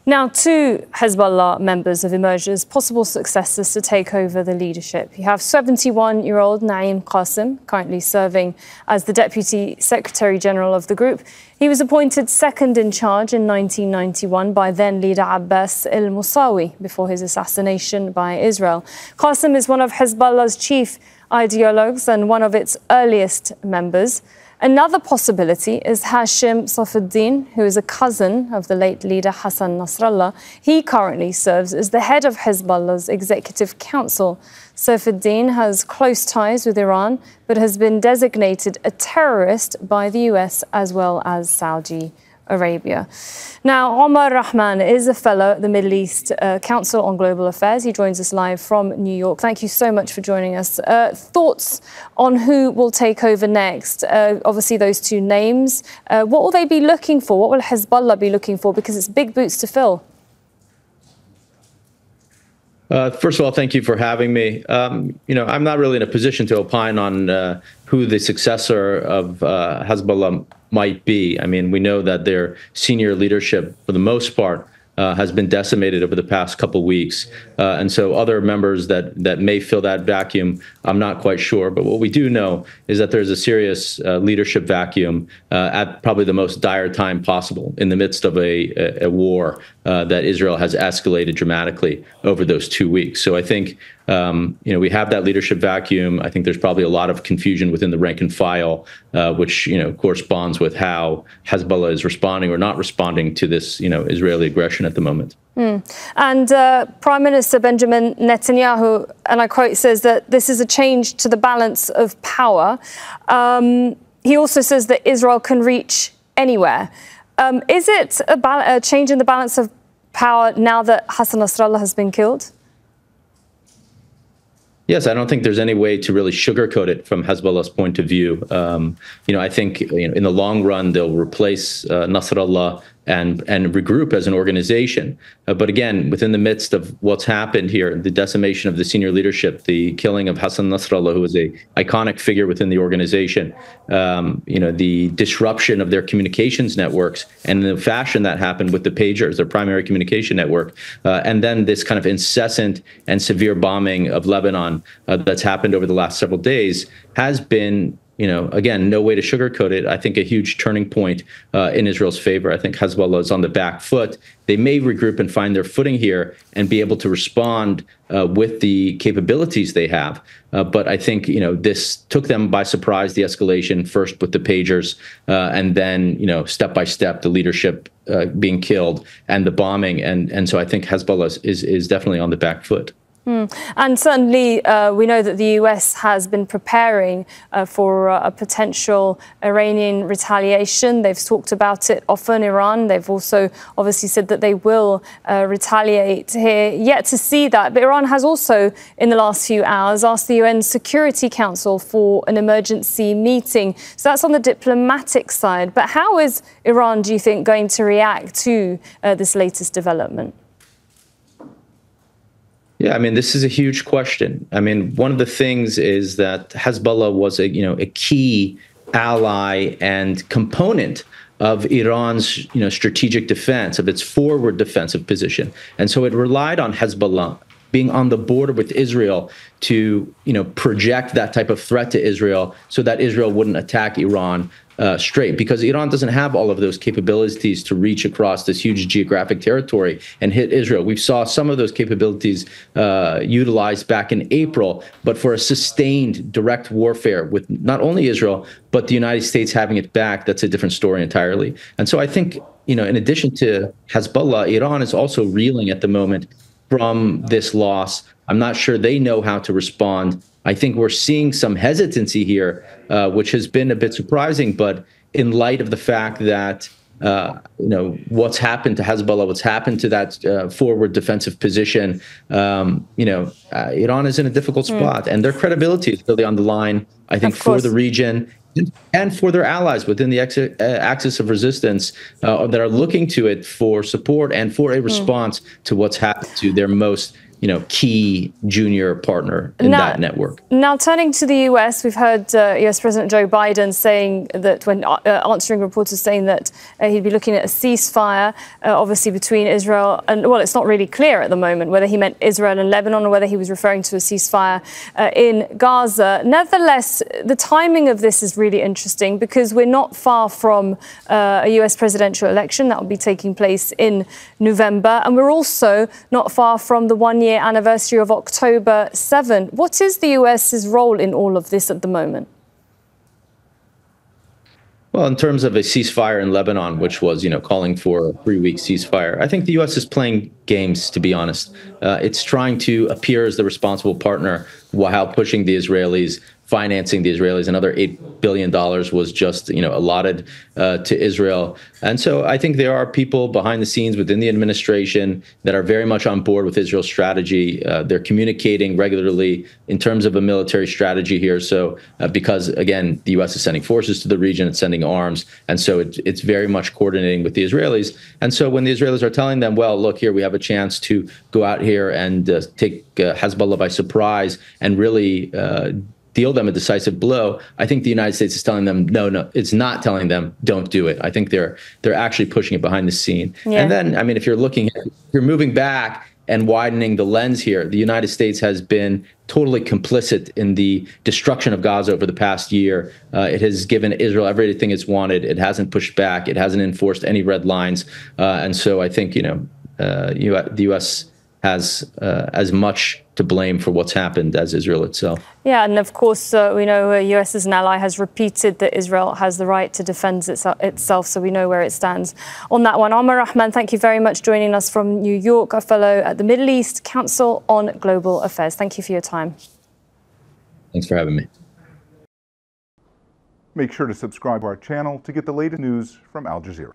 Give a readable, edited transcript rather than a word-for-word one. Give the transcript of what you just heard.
Now, two Hezbollah members have emerged as possible successors to take over the leadership. You have 71-year-old Naim Qasim, currently serving as the Deputy Secretary General of the group. He was appointed second in charge in 1991 by then-leader Abbas al-Musawi before his assassination by Israel. Qasim is one of Hezbollah's chief ideologues and one of its earliest members. Another possibility is Hashim Safieddine, who is a cousin of the late leader Hassan Nasrallah. He currently serves as the head of Hezbollah's Executive Council. Safieddine has close ties with Iran, but has been designated a terrorist by the US as well as Saudi Arabia. Now, Omar Rahman is a fellow at the Middle East Council on Global Affairs. He joins us live from New York. Thank you so much for joining us. Thoughts on who will take over next? Obviously, those two names. What will they be looking for? What will Hezbollah be looking for? Because it's big boots to fill. First of all, thank you for having me. I'm not really in a position to opine on who the successor of Hezbollah might be. I mean, we know that their senior leadership, for the most part, has been decimated over the past couple of weeks. And so other members that may fill that vacuum, I'm not quite sure. But what we do know is that there's a serious leadership vacuum at probably the most dire time possible in the midst of a war that Israel has escalated dramatically over those 2 weeks. So I think we have that leadership vacuum. I think there's probably a lot of confusion within the rank and file, which corresponds with how Hezbollah is responding or not responding to this Israeli aggression at the moment. And Prime Minister Benjamin Netanyahu, and I quote, says that this is a change to the balance of power. He also says that Israel can reach anywhere. Is it a change in the balance of power now that Hassan Nasrallah has been killed? Yes, I don't think there's any way to really sugarcoat it from Hezbollah's point of view. I think in the long run, they'll replace Nasrallah and regroup as an organization. But again, within the midst of what's happened here, the decimation of the senior leadership, the killing of Hassan Nasrallah, who was an iconic figure within the organization, the disruption of their communications networks and the fashion that happened with the pagers, their primary communication network, and then this kind of incessant and severe bombing of Lebanon that's happened over the last several days has been, again, no way to sugarcoat it. I think a huge turning point in Israel's favor. I think Hezbollah is on the back foot. They may regroup and find their footing here and be able to respond with the capabilities they have. But I think, this took them by surprise, the escalation, first with the pagers, and then, step by step, the leadership being killed and the bombing. And so I think Hezbollah is definitely on the back foot. And certainly we know that the US has been preparing for a potential Iranian retaliation. They've talked about it often, Iran. They've also obviously said that they will retaliate here. Yet to see that. But Iran has also, in the last few hours, asked the UN Security Council for an emergency meeting. So that's on the diplomatic side. But how is Iran, do you think, going to react to this latest development? Yeah, I mean, this is a huge question. I mean, one of the things is that Hezbollah was a key ally and component of Iran's, strategic defense, of its forward defensive position. And so it relied on Hezbollah being on the border with Israel to, project that type of threat to Israel so that Israel wouldn't attack Iran straight, because Iran doesn't have all of those capabilities to reach across this huge geographic territory and hit Israel. We saw some of those capabilities utilized back in April, but for a sustained direct warfare with not only Israel, but the United States having it back, that's a different story entirely. And so I think, in addition to Hezbollah, Iran is also reeling at the moment from this loss. I'm not sure they know how to respond. I think we're seeing some hesitancy here, which has been a bit surprising. But in light of the fact that, what's happened to Hezbollah, what's happened to that forward defensive position, Iran is in a difficult spot. And their credibility is really on the line, I think, for the region and for their allies within the axis of resistance that are looking to it for support and for a response to what's happened to their most key junior partner in that network. Now, turning to the US, we've heard US President Joe Biden saying that when answering reporters saying that he'd be looking at a ceasefire, obviously between Israel and, well, it's not really clear at the moment whether he meant Israel and Lebanon or whether he was referring to a ceasefire in Gaza. Nevertheless, the timing of this is really interesting because we're not far from a US presidential election that will be taking place in November, and we're also not far from the one-year anniversary of October 7. What is the US's role in all of this at the moment? Well, in terms of a ceasefire in Lebanon, which was, calling for a 3-week ceasefire, I think the U.S. is playing games, to be honest. It's trying to appear as the responsible partner while pushing the Israelis, financing the Israelis. Another $8 billion was just, allotted to Israel. And so I think there are people behind the scenes within the administration that are very much on board with Israel's strategy. They're communicating regularly in terms of a military strategy here. So because, again, the U.S. is sending forces to the region, it's sending arms. And so it's very much coordinating with the Israelis. And so when the Israelis are telling them, well, look, here we have a chance to go out here and take Hezbollah by surprise and really deal them a decisive blow, I think the United States is telling them, no, it's not telling them, don't do it. I think they're actually pushing it behind the scene. Yeah. And then, if you're moving back and widening the lens here, the United States has been totally complicit in the destruction of Gaza over the past year. It has given Israel everything it's wanted. It hasn't pushed back. It hasn't enforced any red lines. And so I think, the U.S. has as much to blame for what's happened as Israel itself. Yeah, and of course, we know the US as an ally has repeated that Israel has the right to defend itself, so we know where it stands on that one. Omar Rahman, thank you very much joining us from New York, a fellow at the Middle East Council on Global Affairs. Thank you for your time. Thanks for having me. Make sure to subscribe to our channel to get the latest news from Al Jazeera.